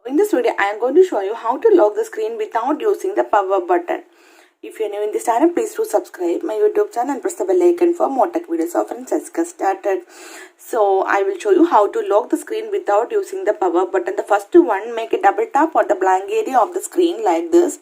In this video, I am going to show you how to lock the screen without using the power button. If you are new in this channel, please do subscribe my YouTube channel and press the bell icon for more tech videos. So friends, let's get started. So I will show you how to lock the screen without using the power button. The first one, make a double tap on the blank area of the screen like this.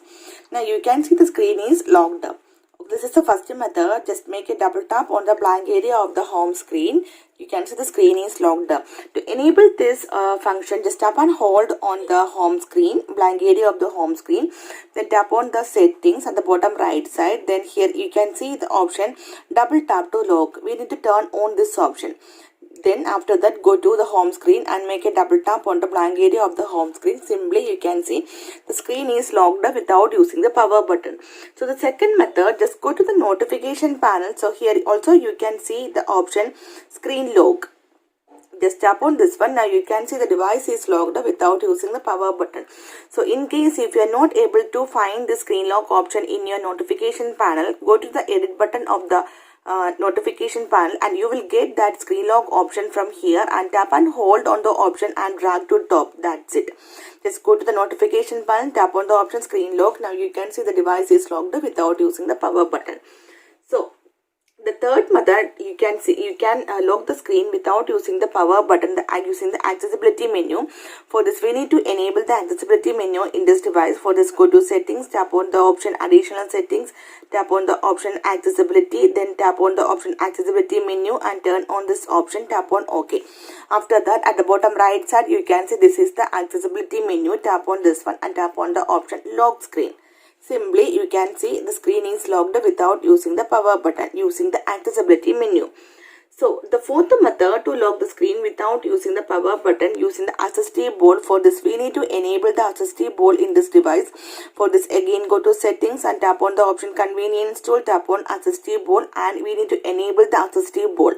Now you can see the screen is locked up. This is the first method. Just make a double tap on the blank area of the home screen. You can see the screen is locked up. To enable this function, just tap and hold on the home screen, blank area of the home screen. Then tap on the settings at the bottom right side. Then here you can see the option double tap to lock. We need to turn on this option. Then after that, go to the home screen and make a double tap on the blank area of the home screen. Simply you can see the screen is locked up without using the power button. So the second method, just go to the notification panel. So here also you can see the option screen lock. Just tap on this one. Now you can see the device is locked up without using the power button. So in case if you are not able to find the screen lock option in your notification panel, go to the edit button of the notification panel and you will get that screen lock option from here, and tap and hold on the option and drag to top. That's it. Just go to the notification panel, tap on the option screen lock. Now you can see the device is locked up without using the power button. So the third method, you can see you can lock the screen without using the power button using the accessibility menu. For this, we need to enable the accessibility menu in this device. For this, go to settings, tap on the option additional settings, tap on the option accessibility, then tap on the option accessibility menu and turn on this option, tap on OK. After that, at the bottom right side, you can see this is the accessibility menu. Tap on this one and tap on the option lock screen. Simply you can see the screen is locked without using the power button using the accessibility menu. So the fourth method to lock the screen without using the power button using the access board. For this, we need to enable the access board in this device. For this, again go to settings and tap on the option convenience tool, tap on access board, and we need to enable the access board.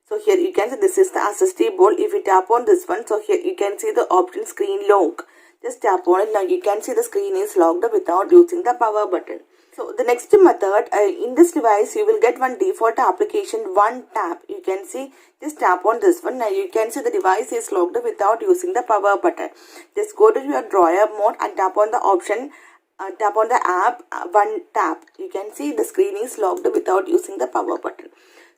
So here you can see this is the access board. If you tap on this one, so here you can see the option screen lock. Just tap on it. Now you can see the screen is locked up without using the power button. So the next method, in this device you will get one default application, one tap. You can see, just tap on this one. Now you can see the device is locked up without using the power button. Just go to your drawer mode and tap on the option, tap on the app, one tap. You can see the screen is locked up without using the power button.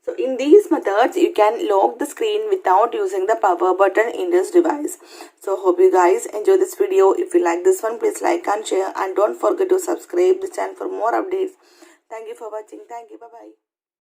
So in these methods, you can lock the screen without using the power button in this device. So hope you guys enjoy this video. If you like this one, please like and share, and don't forget to subscribe this channel for more updates. Thank you for watching. Thank you. Bye-bye.